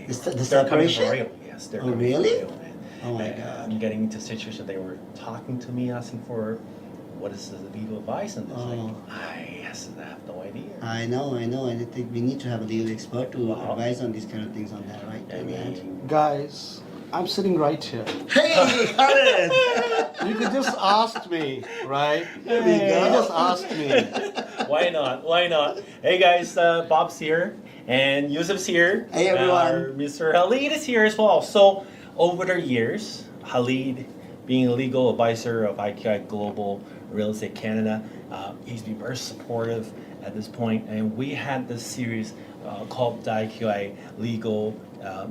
The They're coming separation? for real. Yes, they're Oh, coming really? for real, man. Oh my And, God. I'm getting into a situation. They were talking to me, asking for what is the legal advice, and it's like, I have no idea. I know, and I think we need to have a legal expert to Wow. advise on these kind of things on that, right? I mean, Guys, I'm sitting right here. Hey, Khalid! You could just ask me, right? There we You go. just asked me. why not? Why not? Hey guys, Bob's here, and Yusuf's here. Hey, everyone. Mr. Khalid is here as well. So over the years, Khalid, being a legal advisor of IQI Global Real Estate Canada, he's been very supportive at this point, and we had this series called the IQI Legal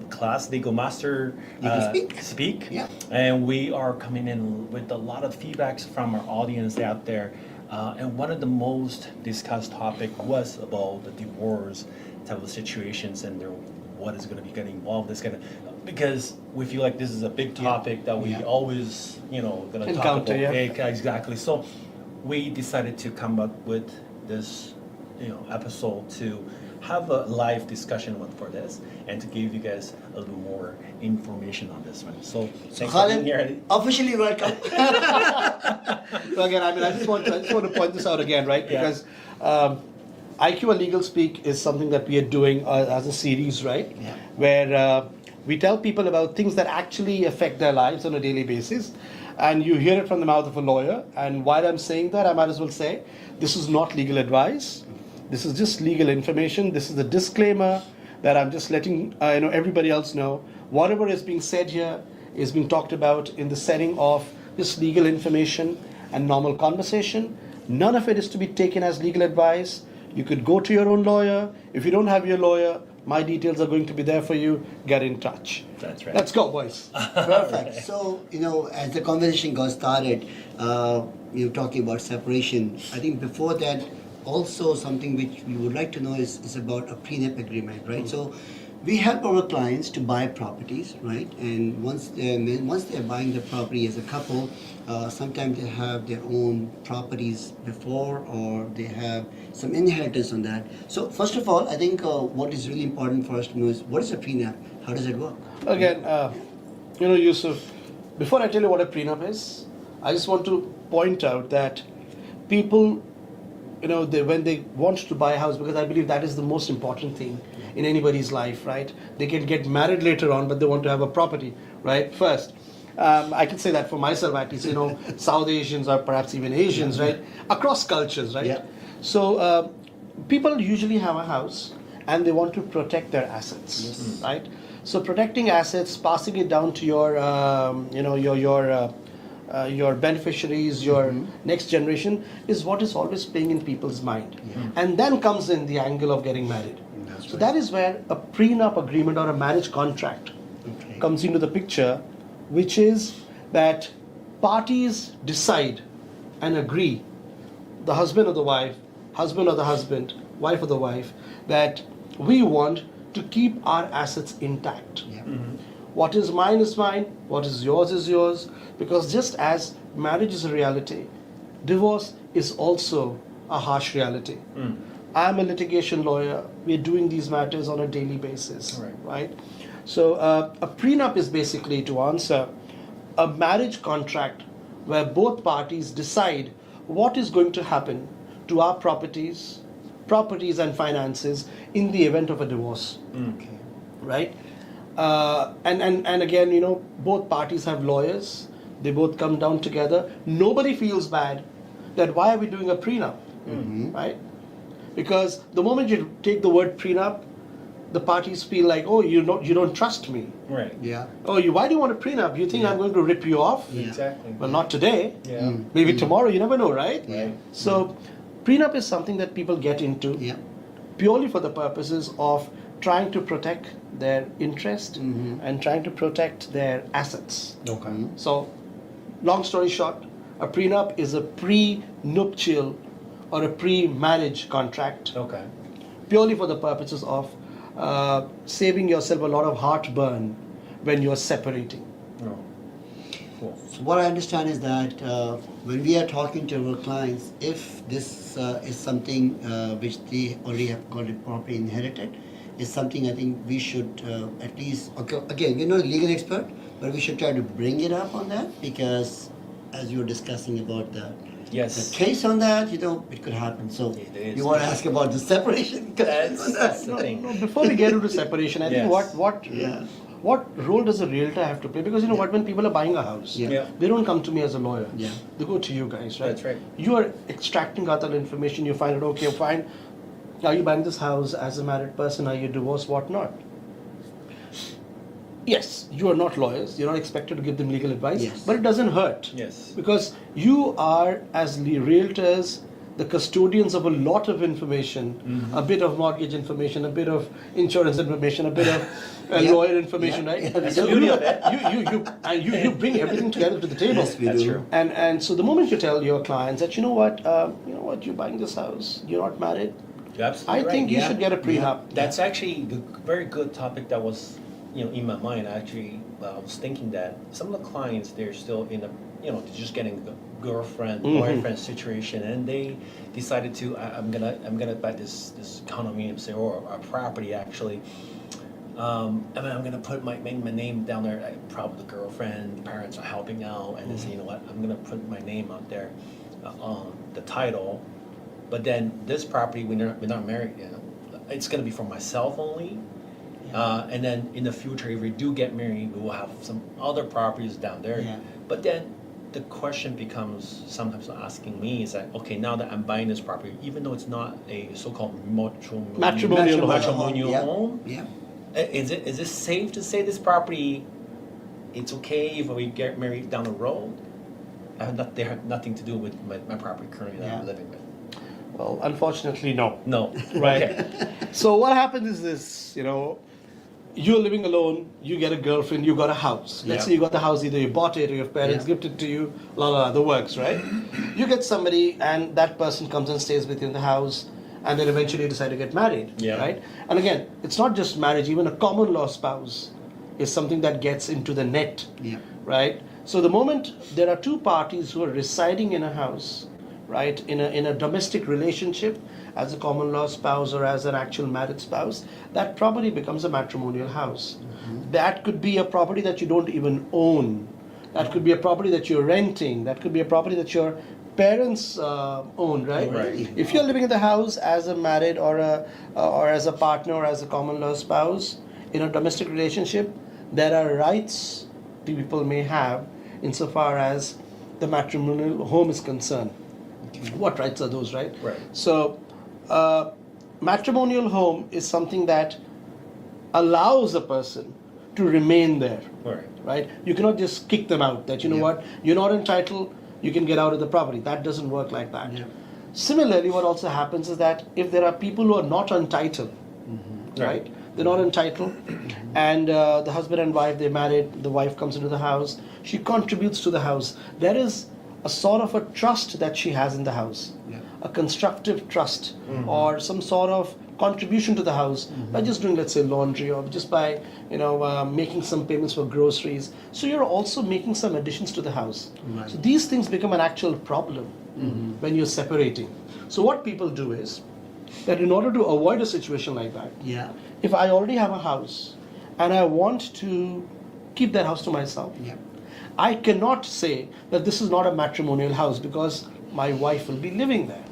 class, Legal Master Legal Speak. Yeah. And we are coming in with a lot of feedbacks from our audience out there. And one of the most discussed topic was about the divorce type of situations and what is going to be getting involved. This kind of, because we feel like this is a big topic that we Yeah. always, going to talk Encounter, about. yeah. Exactly. So we decided to come up with this, episode to have a live discussion for this and to give you guys a little more information on this one. So thanks for being Khalid, here. officially welcome. So again, I just want to point this out again, right? Yeah. Because IQ Legal Speak is something that we are doing as a series, right? Yeah. Where we tell people about things that actually affect their lives on a daily basis. And you hear it from the mouth of a lawyer. And while I'm saying that, I might as well say, this is not legal advice. This is just legal information. This is a disclaimer that I'm just letting everybody else know. Whatever is being said here is being talked about in the setting of just legal information and normal conversation. None of it is to be taken as legal advice. You could go to your own lawyer. If you don't have your lawyer, my details are going to be there for you. Get in touch. That's right. Let's go, boys. Perfect. So, as the conversation got started, we were talking about separation. I think before that, also something which we would like to know is about a prenup agreement, right? So, we help our clients to buy properties, right? And once they're buying the property as a couple, sometimes they have their own properties before, or they have some inheritance on that. So, first of all, I think what is really important for us to know is what is a prenup? How does it work? Again, Yusuf, before I tell you what a prenup is, I just want to point out that people, when they want to buy a house, because I believe that is the most important thing in anybody's life, right? They can get married later on, but they want to have a property, right? First. I can say that for myself at least, South Asians or perhaps even Asians, right? Across cultures, right? Yeah. So people usually have a house and they want to protect their assets, Yes. right? So protecting assets, passing it down to your, your beneficiaries, your next generation is what is always playing in people's mind. And then comes in the angle of getting married. That's So right. that is where a prenup agreement or a marriage contract Okay. comes into the picture, which is that parties decide and agree, the husband or the wife, husband or the husband, wife or the wife, that we want to keep our assets intact. Yeah. What is mine, what is yours, because just as marriage is a reality, divorce is also a harsh reality. I'm a litigation lawyer. We're doing these matters on a daily basis, right? So a prenup is basically, to answer, a marriage contract where both parties decide what is going to happen to our properties and finances in the event of a divorce, Okay. right? And again, both parties have lawyers. They both come down together. Nobody feels bad that why are we doing a prenup, right? Because the moment you take the word prenup, the parties feel like, oh, you don't trust me. Right. Yeah. Oh, why do you want a prenup? You think I'm going to rip you off? Yeah. Exactly. Well, not today. Yeah. Maybe tomorrow. You never know, right? Yeah. So, prenup is something that people get into Yeah. purely for the purposes of trying to protect their interest and trying to protect their assets. Okay. So, long story short, a prenup is a pre-nuptial or a pre-marriage contract Okay. purely for the purposes of saving yourself a lot of heartburn when you're separating. Oh. Cool. So what I understand is that when we are talking to our clients, if this is something which they already have got it properly inherited, is something I think we should at least, okay, again, we're not a legal expert, but we should try to bring it up on that, because as you were discussing about the Yes. case on that, it could happen. So It is. you want to ask about the separation? That's the thing. No, before we get into separation, I think Yes. Yeah. what role does a realtor have to play? Because what, when people are buying a house, Yeah. they don't come to me as a lawyer. Yeah. They go to you guys, right? That's right. You are extracting other information. You find out, okay, fine. Are you buying this house as a married person? Are you divorced? What not? Yes, you are not lawyers. You're not expected to give them legal advice. Yes. But it doesn't hurt. Yes. Because you are, as realtors, the custodians of a lot of information, Mm-hmm. a bit of mortgage information, a bit of insurance information, a bit of Yeah. lawyer information, Yeah. right? That's the beauty of it. You bring everything together to the table. Yes, we That's do. true. And so the moment you tell your clients that you know what, you're buying this house, you're not married, You're absolutely I right. think you Yeah. should get a prenup. That's actually a very good topic that was, in my mind. Actually, I was thinking that some of the clients, they're still in the, they're just getting the girlfriend, boyfriend situation, and they decided to, I'm gonna buy this condominium, say, or a property actually. And then I'm gonna put my name down there. Probably the girlfriend, the parents are helping out, and they say, you know what, I'm gonna put my name out there on the title. But then this property, we're not married, it's gonna be for myself only. And then in the future, if we do get married, we will have some other properties down there. Yeah. But then the question becomes, sometimes asking me is that, okay, now that I'm buying this property, even though it's not a so-called Matrimonial matrimonial Yeah. home, Yeah. is it safe to say this property, it's okay if we get married down the road? They have nothing to do with my property currently that I'm Yeah. living with. Well, unfortunately, no. No. Right. Okay. So what happens is this, you're living alone, you get a girlfriend, you got a house. Let's Yeah. say you got the house, either you bought it or your parents Yeah. gifted to you, the works, right? You get somebody and that person comes and stays with you in the house and then eventually decide to get married, Yeah. right? And again, it's not just marriage, even a common law spouse is something that gets into the net, Yeah. right? So the moment there are two parties who are residing in a house, right, in a domestic relationship as a common law spouse or as an actual married spouse, that property becomes a matrimonial house. That could be a property that you don't even own. That could be a property that you're renting. That could be a property that your parents own, right? Right. If you're living in the house as a married or as a partner or as a common law spouse in a domestic relationship, there are rights people may have insofar as the matrimonial home is concerned. What rights are those, right? Right. So, matrimonial home is something that allows a person to remain there, Right. right? You cannot just kick them out. That Yeah. what, you're not entitled, you can get out of the property. That doesn't work like that. Yeah. Similarly, what also happens is that if there are people who are not entitled, right? They're not entitled, and the husband and wife, they're married, the wife comes into the house, she contributes to the house. There is a sort of a trust that she has in the house, Yeah. a constructive trust, or some sort of contribution to the house by just doing, let's say, laundry, or just by making some payments for groceries. So you're also making some additions to the house. Right. So these things become an actual problem when you're separating. So what people do is that in order to avoid a situation like that, Yeah. if I already have a house and I want to keep that house to myself, Yeah. I cannot say that this is not a matrimonial house because my wife will be living there.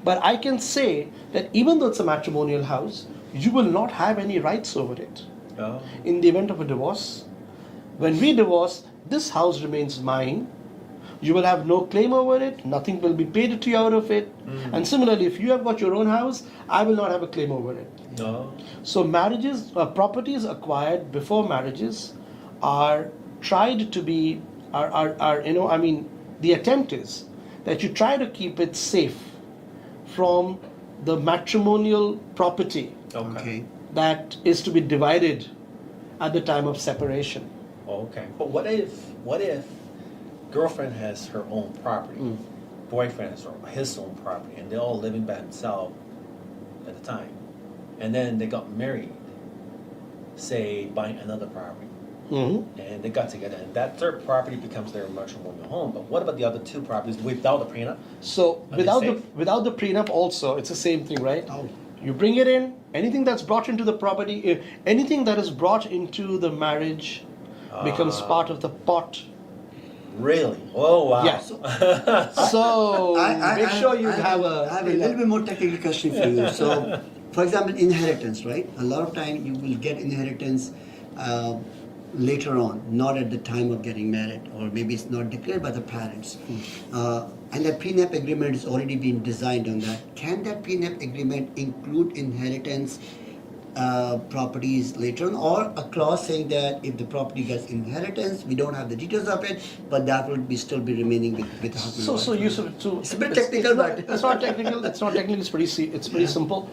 But I can say that even though it's a matrimonial house, you will not have any rights over it. Oh. In the event of a divorce, when we divorce, this house remains mine. You will have no claim over it, nothing will be paid to you out of it. And similarly, if you have got your own house, I will not have a claim over it. No. So marriages, properties acquired before marriages are tried to be, the attempt is that you try to keep it safe from the matrimonial property Okay. that is to be divided at the time of separation. Okay. But what if girlfriend has her own property, boyfriend has his own property, and they're all living by themselves at the time, and then they got married, say buying another property, and they got together, and that third property becomes their matrimonial home. But what about the other two properties without the prenup? So Are they safe? without the prenup also, it's the same thing, right? Oh. You bring it in, anything that's brought into the property, anything that is brought into the marriage becomes part of the pot. Really? Oh, wow. Yes. So make sure you have I have a little bit more technical question for you. So, for example, inheritance, right? A lot of time you will get inheritance later on, not at the time of getting married, or maybe it's not declared by the parents. And that prenup agreement is already been designed on that. Can that prenup agreement include inheritance properties later on, or a clause saying that if the property gets inheritance, we don't have the details of it, but that will be still be remaining with the husband. and So wife? Yusuf, It's a bit technical, but it's not technical. It's not technical. It's pretty simple.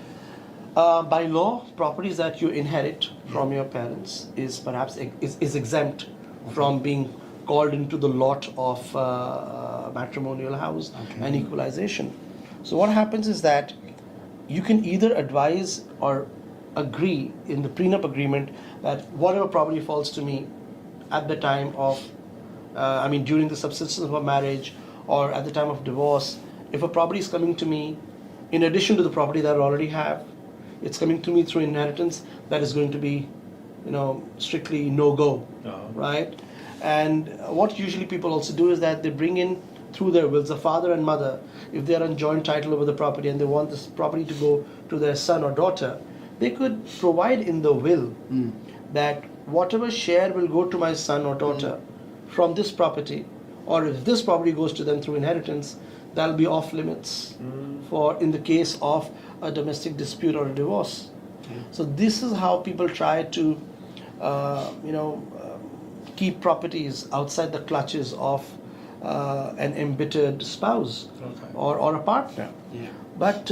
By law, properties that you inherit from your parents is perhaps is exempt from being called into the lot of matrimonial house and equalization. So what happens is that you can either advise or agree in the prenup agreement that whatever property falls to me at the time of, during the subsistence of a marriage or at the time of divorce, if a property is coming to me in addition to the property that I already have, it's coming to me through inheritance, that is going to be, strictly no-go, right? And what usually people also do is that they bring in through their wills, the father and mother, if they are on joint title over the property and they want this property to go to their son or daughter, they could provide in the will that whatever share will go to my son or daughter from this property, or if this property goes to them through inheritance, that'll be off limits for in the case of a domestic dispute or a divorce. So this is how people try to, keep properties outside the clutches of an embittered spouse or a partner. Yeah. But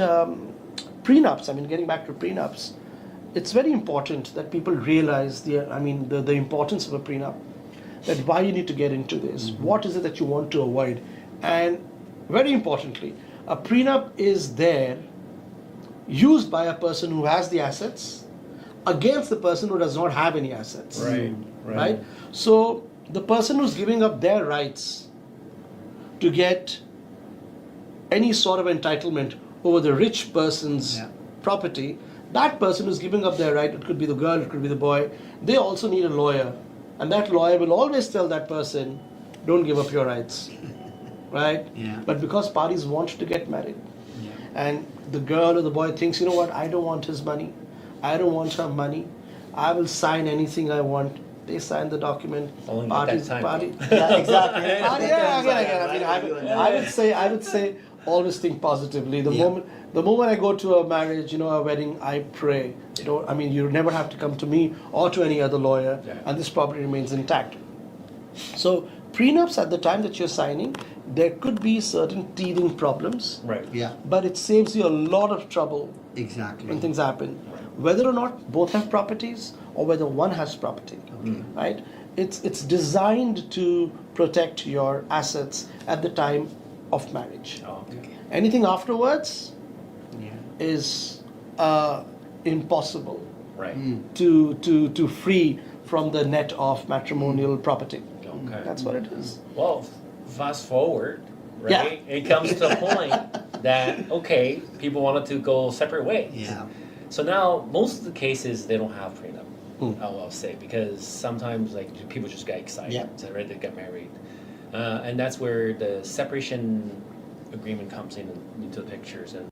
prenups, getting back to prenups, it's very important that people realize the importance of a prenup, that why you need to get into this, what is it that you want to avoid, and very importantly, a prenup is there used by a person who has the assets against the person who does not have any assets. Right? So the person who's giving up their rights to get any sort of entitlement over the rich person's property, that person who's giving up their right, it could be the girl, it could be the boy, they also need a lawyer. And that lawyer will always tell that person, don't give up your rights. Right? Yeah. But because parties want to get married, and the girl or the boy thinks, you know what, I don't want his money, I don't want her money, I will sign anything I want. They sign the document. Only at that time. Yeah, exactly. I would say always think positively. The moment I go to a marriage, a wedding, I pray. You never have to come to me or to any other lawyer, and this property remains intact. So prenups at the time that you're signing, there could be certain teething problems. Right. Yeah. But it saves you a lot of trouble Exactly. when things happen. Whether or not both have properties or whether one has property, right? It's designed to protect your assets at the time of marriage. Anything afterwards is impossible to free from the net of matrimonial property. Okay. That's what it is. Well, fast forward, right? It comes to a point that, okay, people wanted to go separate ways. Yeah. So now, most of the cases, they don't have prenup, I'll say, because sometimes people just get excited, right? They get married. And that's where the separation agreement comes into the pictures. And